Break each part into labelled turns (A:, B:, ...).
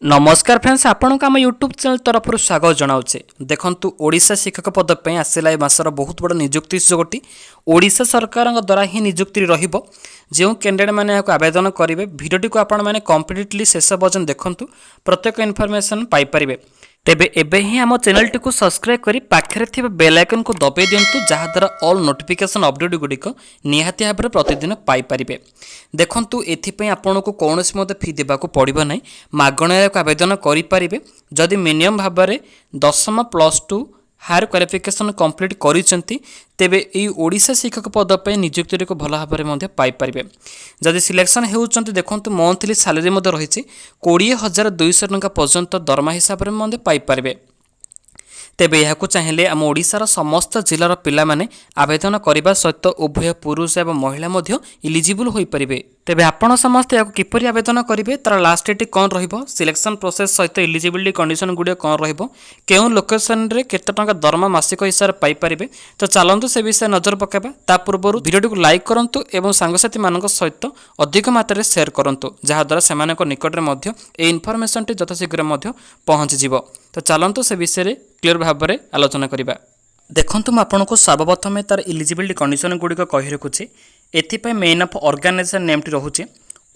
A: नमस्कार फ्रेंड्स आपण आम यूट्यूब चैनल तरफ स्वागत जनाऊे देखु ओडिशा शिक्षक पद पे आसला मासर बहुत बड़ निजुक्ति सुजोगटी ओडिशा सरकार द्वारा ही निजुक्ति रहिबो जो कैंडिडेट मैंने आवेदन करेंगे भिडियोटी को आपण मैंने कंप्लीटली शेष पर्यटन देखूँ प्रत्येक इनफॉरमेशन पाइपर तेबे एबे ही आम चैनल टी को सब्सक्राइब करी पाखरे थिबा बेल आइकन को दबाई दियंतु जहाद्वारा ऑल नोटिफिकेशन अपडेट गुड़िक निहाती भाव में प्रतिदिन पाइपर देखंतु एथिपई आपनको कौनसी मते फी देबाको पड़िबो नै मागणारे आवेदन करें जदि मिनिमम भाव में 10वीं +2 हायर क्वालिफिकेशन कंप्लीट करिसेंती तेबे एई ओडिशा शिक्षक पद पे नियुक्ति को भल भाव में पाइपर जदि सिलेक्शन होउचंती देखंतु मंथली सैलरी मते रहिछि 20,200 टंका पर्यंत दरमा हिसाब में पाइपर तेबे यह चाहिए आम ओडिशार समस्त जिलार पिला माने आवेदन करने सहित उभय पुरुष एवं महिला इलिजिबल हो पारे तेबे आपण समस्त या किपरि आवेदन करेंगे तार लास्ट डेट कौन रहिबो सिलेक्शन प्रोसेस सहित इलिजिबिलिटी कंडीशन गुड़िया कौन रहिबो केउं लोकेशन रे केते टंका दरमा मासिक हिसाब पाई पारिबे तो चलतु से विषय नजर पकेबा ता पूर्व वीडियो को लाइक करंतु एवं सांगसाथी मानक सहित अधिक मात्रा शेयर करंतु जहाद्वारा सेमानक निकट में मध्य ए इनफॉरमेशन टी यथाशीघ्र मध्य पहुँची जिवो तो चलतु से विषय क्लियर भाव में आलोचना करबा देखंतु मैं आपको सर्वप्रथम तार इलिजिबिलिटी कंडीशन गुड़िक कही रखुच्छी एथिपाई मेन ऑफ ऑर्गेनाइजेशन नेमटी रोचे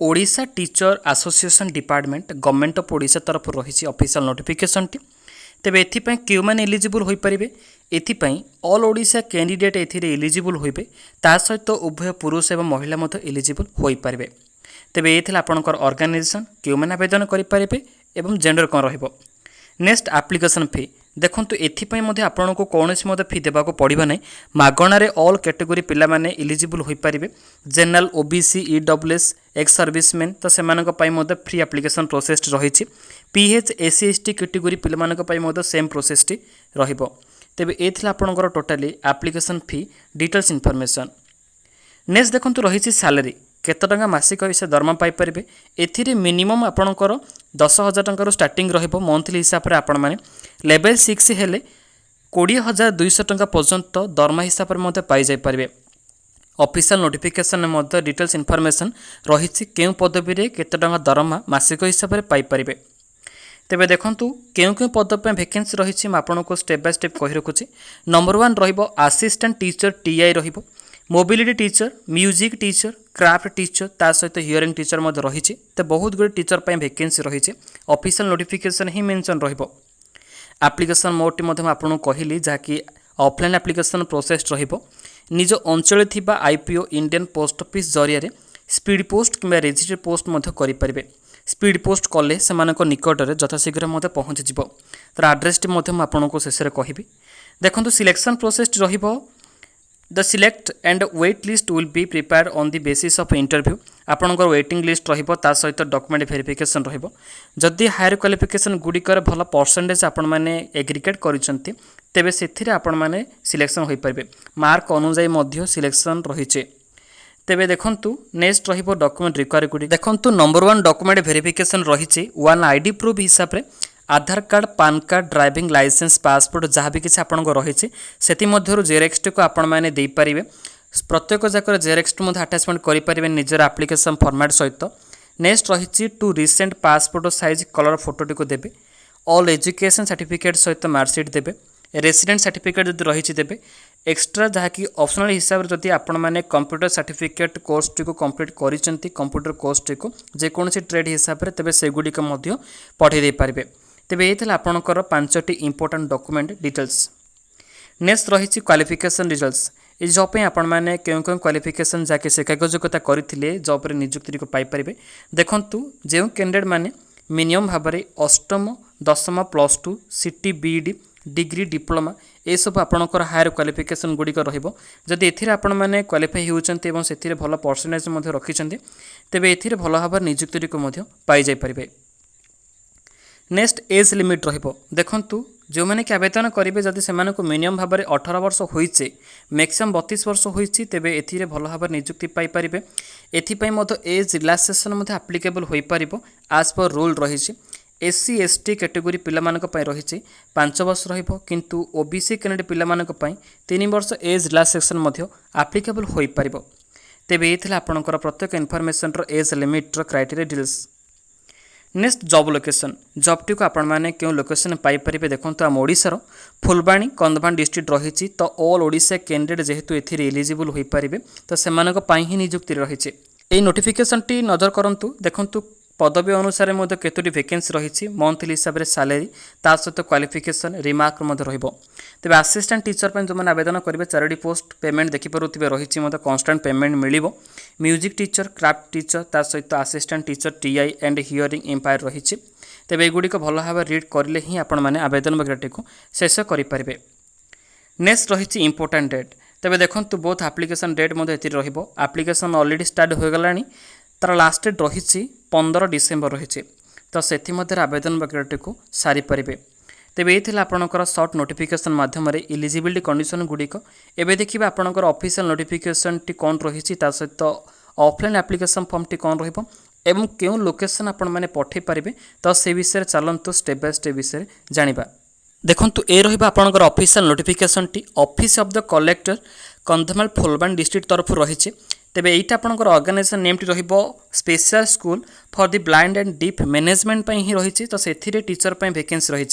A: Odisha teacher association department government of Odisha तरफ रही ऑफिशियल नोटिफिकेशन टी तेबे एथिपाई क्यों मैंने इलिजिबल हो पारे एथिपाई ऑल ओडिशा कैंडिडेट एथिरे इलिजिबल होइबे ता सहित उभय पुरुष एवं महिला मध्य इलिजिबल हो पारे तेबे ये आपणकर ऑर्गेनाइजेशन क्यों मैंने आवेदन करें एवं जेंडर कौन रहिबो नेक्स्ट एप्लिकेशन फी देखंतु एथिपाई मध्ये आपनको कौनसी मते फी देबाको पड़िबो नै मागणारे ऑल कैटेगरी पिला माने इलिजिबल होई परिबे general OBC EWS ex serviceman तो सेमानक पई मध्ये फ्री एप्लिकेशन प्रोसेस रहिछि पीएच एससी एसटी कैटेगरी पिला मानक पई मध्ये सेम प्रोसेस टी रहिबो तेबे एथिला आपनकर टोटली एप्लिकेशन फी डिटेल्स इनफॉरमेशन नेक्स्ट देखंतु रहिछि सैलरी केते टंका मासिक हिसाब दरमा पाई परिबे एथिरे मिनिमम आपनकर 10,000 टंका स्टार्टिंग रहिबो मंथली हिसाब रे आपण माने लेवल 6 हेले 20,200 टंका पर्यंत दरमा हिसाब रे मते पाई जाय परिबे ऑफिशियल नोटिफिकेशन मते डिटेल्स इनफॉरमेशन रहिछि केउ पदवी रे केते टंका दरमा मासिक हिसाब रे पाई परिबे तेबे देखंतु केउ पद पे वैकेंसी रहिछि म आपनको स्टेप बाय स्टेप कहि रखुछि नंबर 1 रहिबो असिस्टेंट टीचर टीआई रहिबो mobility teacher music teacher craft teacher ता सहित हियरिंग टीचर मध्य रही तो बहुत गुड टीचर पर वैकेंसी रही ऑफिशियल नोटिफिकेशन ही मेंशन रहिबो एप्लिकेशन मोड टी आपको कहली जहाँकि ऑफलाइन एप्लिकेशन प्रोसेस रहिबो निज अंचल थिबा आईपीओ इंडियन पोस्ट ऑफिस जरिया स्पीड पोस्ट किंबा रेजिस्टर पोस्ट मध्य करि परिबे स्पीड पोस्ट कले सेमानक निकट में यथाशीघ्र मध्य पहुँची जिवो तार एड्रेस टी मध्य आपको शेष में कहबी देखंतु सिलेक्शन प्रोसेस रहिबो The select and wait list will be prepared on the basis of interview आपनकर वेटिंग लिस्ट रहिबो ता सहित डॉक्यूमेंट वेरिफिकेशन रहिबो जदि हायर क्वालिफिकेशन गुडिकर भल परसेंटेज आपण माने एग्रीगेट करिसंती तेबे सेथिरे आपण माने सिलेक्शन होई परबे मार्क अनुसार मध्य सिलेक्शन रहिचे तेबे देखंतु नेक्स्ट रहिबो डॉक्यूमेंट रिक्वायर गुडी देखंतु नंबर 1 डॉक्यूमेंट वेरिफिकेशन रहिचे वन आईडी प्रूफ हिसाब रे Aadhaar card PAN card driving licence passport जहाँ भी किसी आपन रही से जेरेक्स टी को आपण मैंने दे पारे प्रत्येक जाकर जेरेक्स टी आटाचमेंट करेंगे निजर एप्लिकेशन फॉर्मेट सहित नेक्स्ट रही two recent passport size colour फोटोटी को देवे ऑल एजुकेशन सर्टिफिकेट सहित मार्कशीट देवे रेसिडेंट सर्टिफिकेट जब रही देवे एक्सट्रा जहाँकि ऑप्शनल हिसाब से जब आपण मैंने कंप्यूटर सर्टिफिकेट कोर्स टी को कंप्लीट करिसेंती कंप्यूटर कोर्स टी को जेकोसी ट्रेड हिसाब से तेज सेगुड़िक पठे दे पारे तेबे ये आपणकर 5टी इंपोर्टेंट डॉक्यूमेंट डिटेल्स नेक्स्ट रही क्वालिफिकेशन रिजल्ट्स ये जॉब पे आपण मैंने क्यों क्वालिफिकेशन जहाँकि शिक्षायोग्यता करते जॉब रे नियुक्ति को पाई परिबे देखंतु जो कैंडिडेट माने मिनिमम भाव में 8म 10मा +2 सिटी बीईडी डिग्री डिप्लोमा ये सब आपणकर हायर क्वालिफिकेशन गुड़िक रहिबो जदि एथिरे आपण माने क्वालिफाई होउचंती एवं सेथिरे भल परसेंटेज मध्य रखिचंती तेबे एथिरे भल भाव नियुक्ति को मध्य पाई जाय परिबे नेक्स्ट एज लिमिट रहिबो देखंतु जो मैंने कि आवेदन करेंगे जदि से मिनिमम भाव में 18 वर्ष होइचे मैक्सिमम 32 वर्ष होइची तेबे एथिरे भल भाव नियुक्ति पाई परिबे एथिपई मध्य एज रिलैक्सेशन मध्य एप्लीकेबल होई परिबो एज पर रूल रहिछि एससी एसटी कैटेगरी पिला मानक पई रहिछि 5 वर्ष रहिबो किंतु ओबीसी कैंडिडेट पिला मानक पई 3 वर्ष एज रिलैक्सेशन मध्य एप्लीकेबल होई परिबो तेबे एथिला आपनकर प्रत्येक इनफॉरमेशन रो एज लिमिट रो criteria details next job location जॉबटी को आपण मैंने क्यों लोकेशन पाइपर देखो आम ओडिशार फुलबाणी कंधमाल डिस्ट्रिक्ट रही तो ऑल ओडिशा कैंडिडेट जेहेतु एथिरे एलिजिबल हो पारे तो से ही नियुक्ति रही ये नोटिफिकेशन टी नजर करंतु देखंतु पदवी अनुसार केतोटी वैकेंसी रही मंथली हिसाब से सालेरी ता सहित क्वालिफिकेशन रिमार्क तेज असिस्टेंट टीचर जो मैंने आवेदन करेंगे 4टी पोस्ट पेमेंट देखिपे रही कन्स्टांट पेमेंट मिल म्यूजिक टीचर क्राफ्ट टीचर ता सहित असिस्टेंट टीचर टीआई एंड हियरिंग एम्पायर रही तेज एगुड़िक भल भाव रीड करें ही आपण मैंने आवेदन वगैरह को शेष करेंगे। नेक्स्ट रही इंपोर्टाट डेट तेज देखो both application date application already start हो गला तार लास्ट डेट रही 15 डिसेम्बर रही तो से आवेदन वगैरह को सारी पारे तेज ये आपंकर सर्ट नोटिफिकेशन मध्यम इलिजिबिलिटी कंडीशन गुड़िक एवं देखिए आपंकर ऑफिशियल नोटिफिकेशन टी कौन रही सहित ऑफलाइन एप्लिकेशन फॉर्म टी कौन रही क्यों लोकेशन आपण मैंने पठे पारे तो से विषय चलतु स्टेप बाय स्टेप विषय जाना देखंतु ए रहिबा आपनकर ऑफिशियल नोटिफिकेशन टी office of the collector Kandhamal Phulbani district तरफ रही तेबे एटा आपनकर ऑर्गेनाइजेशन नेम टी रहिबो special school for the blind and deaf management पई ही रही तो सेथिरे टीचर पई वैकेंसी रही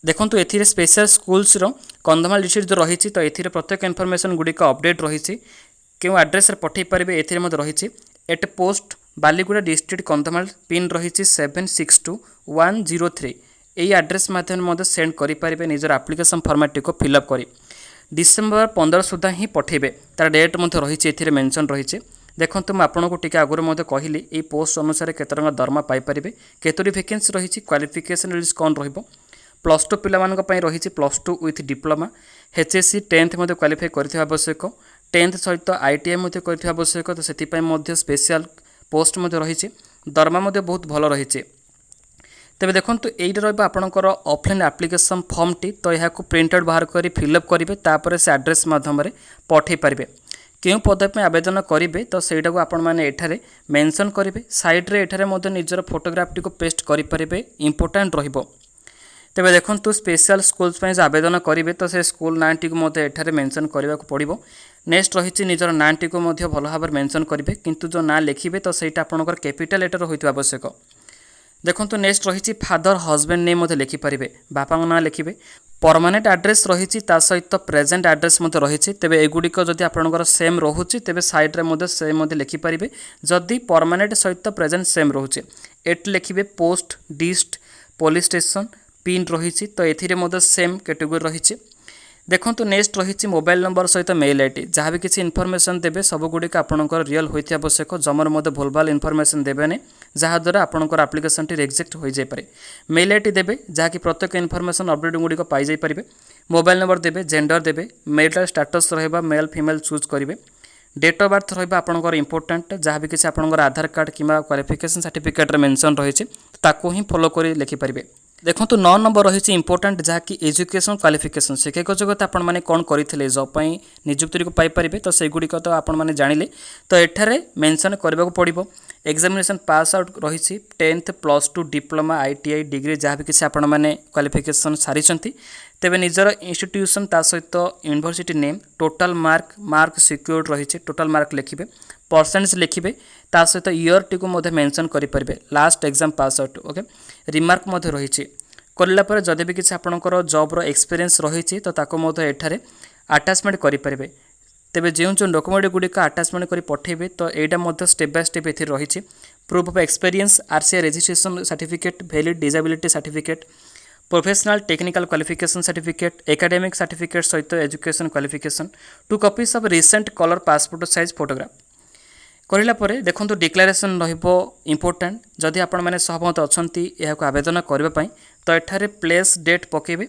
A: देखंतु एथिरे स्पेशल स्कूल्स रो कंधमाल डिस्ट्रिक्ट जो रही तो एथिरे प्रत्येक इनफॉरमेशन गुड़िक अपडेट रही क्यों एड्रेस रे पठे पारे एथिरे मध रही at post Baliguda district Kandhamal pin रही 762103 यही एड्रेस माध्यम सेंड करेंगे निजर आप्लिकेसन फॉर्मेट को फिलअप कर डिसेम्बर 15 सुधा ही पठेबे तार डेट रही मेंशन रही देखो मुझे आपको टी आगुरी कहली ये पोस्ट अनुसार केत टका दरमा पाइपर केतोटी वैकेंसी रही क्वालिफिकेशन लिस्ट कौन +2 पिला रही +2 with diploma HSC 10th qualify कर आवश्यक 10th सहित ITI कर आवश्यक तो से स्पेशल पोस्ट रही दरमा बहुत भल रही तेज देखो ये रहा ऑफलाइन एप्लिकेशन फॉर्म टी तो यह प्रिंट आउट बाहर कर फिलअप करेंगे से एड्रेस मध्यम पठे पारे क्यों पद पे आवेदन करेंगे तो सहीटा को आपण मैंने एठारे मेंशन करेंगे साइड्रे एठारे निजर फोटोग्राफ टी पेस्ट करेंगे इंपोर्टाट रहिबो तेज देखो स्पेशल स्कूल्स पे आवेदन करेंगे तो से स्कूल ना टी को एठारे मेंशन करने को पड़ो नेक्स्ट रही निजर ना टी को भल भाव मेंशन करेंगे किंतु जो ना लिखिए तो सहीटा आपंकर कैपिटल लेटर होता आवश्यक देखो नेक्स्ट रही फादर हजबैंड नेम लिखिपारे बापा ना लिखे परमानेंट एड्रेस रही सहित प्रेजेंट एड्रेस रही तेज एगुड़िक जदि आपंकर सेम रोचे तेज सैड्रे से लिखिपारे जदि परमानेंट सहित प्रेजेंट सेम रोचे एट लिखे पोस्ट डिस्ट पुलिस स्टेशन पिन रही तो ये सेम कैटेगोरी रही देखो नेक्स्ट रही मोबाइल नंबर सहित मेल आईडी जहाँ भी किसी इनफॉरमेशन देवे सब गुड़िक आपंकर रियल होती आवश्यक जमर भूल भाल इनफॉरमेशन देवेनि जहाँद्वारा आपंकर आप्लिकेशन टी रिजेक्ट हो जाए मेल आईडी देवे जहाँकि प्रत्येक इनफॉरमेशन अपडेट गुड़िक पाई पारे मोबाइल नंबर देवे जेंडर देवे मेरिटल स्टेटस रहा मेल फीमेल चूज करेंगे डेट ऑफ बर्थ रहा आपंकर इंपोर्टाट जहाँ भी किसी आपंकर आधार कार्ड कि क्वालिफिकेशन सर्टिफिकेट मेंशन रही ताकू ही फॉलो कर लिखिपारे देखो 9 नंबर रही इंपोर्टाट जहाँकि एजुकेशन क्वालिफिकेशन शिक्षक योग्यता आपण मैंने कौन करते जॉब नियुक्ति को पाइपर तो से गुड़िक तो आपण मैंने जानिले तो एठारे मेंशन करने को पड़ो एग्जामिनेशन पास आउट रही 10th +2 डिप्लोमा ITI डिग्री जहाँ भी किसी आपण मैंने क्वालिफिकेशन सारी तेज निजर इंस्टीट्यूशन ता सहित university name total mark secured रही टोटाल मार्क लिखिए परसेंटेज लिखिए ता सहित ईयर टी को मेंशन करेंगे last exam pass out okay remark रही कलापर जदि भी किसी आपंकर जॉब्र एक्सपीरियंस रही तो ताको एठारे आटाचमेंट करेंगे तेज जो जो डॉक्यूमेंट गुड़िक आटाचमेंट कर पठेबे तो यहाँ स्टेप बाय स्टेप ये रही proof of experience RCI registration certificate valid disability certificate professional technical qualification certificate academic certificate सहित education qualification 2 copies of recent colour passport size photograph करला परे देखो डिक्लेरेशन रहिबो इंपोर्टेंट जदि आपण माने सहमत अछंती एहा को आवेदन करबा तो एठारे प्लेस डेट पकेबे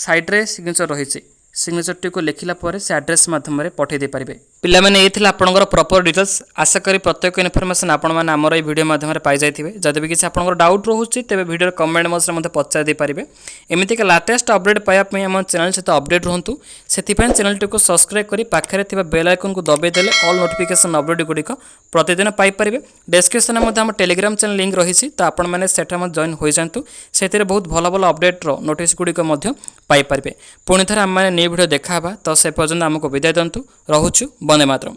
A: साइड्रे सिग्नेचर रही सिग्नेचर टी को लिखला परे से एड्रेस माध्यम पठे दे पारिबे पिला माने ये आपनकर प्रॉपर डिटेल्स आशा करी प्रत्येक इनफॉरमेशन आपण माने हमर ए वीडियो माध्यम पाई जाइथिबे जदि भी किसी आपनकर डाउट रहउछि तेबे वीडियो कमेंट बॉक्स रे मते पछा दे पारिबे एमिति के लेटेस्ट अपडेट पाया पई हम चैनल सहित अपडेट रहंतु सेति पय चैनल टी को सब्सक्राइब करी पाखरे थिबा बेल आइकन को दबे देले ऑल नोटिफिकेशन अपडेट गुडी को प्रतिदिन पाई पारिबे डिस्क्रिप्शन में हम टेलीग्राम चैनल लिंक रही तो आपण माने सेठा में जॉइन हो जांतु सेतिरे बहुत भल भल अपडेट रो नोटिस गुडी को मध्य पाई पारिबे पुणी थरे हम माने न्यू वीडियो देखा तो से पर्यंत हमको विदाय दंतु रहुछु वंदे मातरम।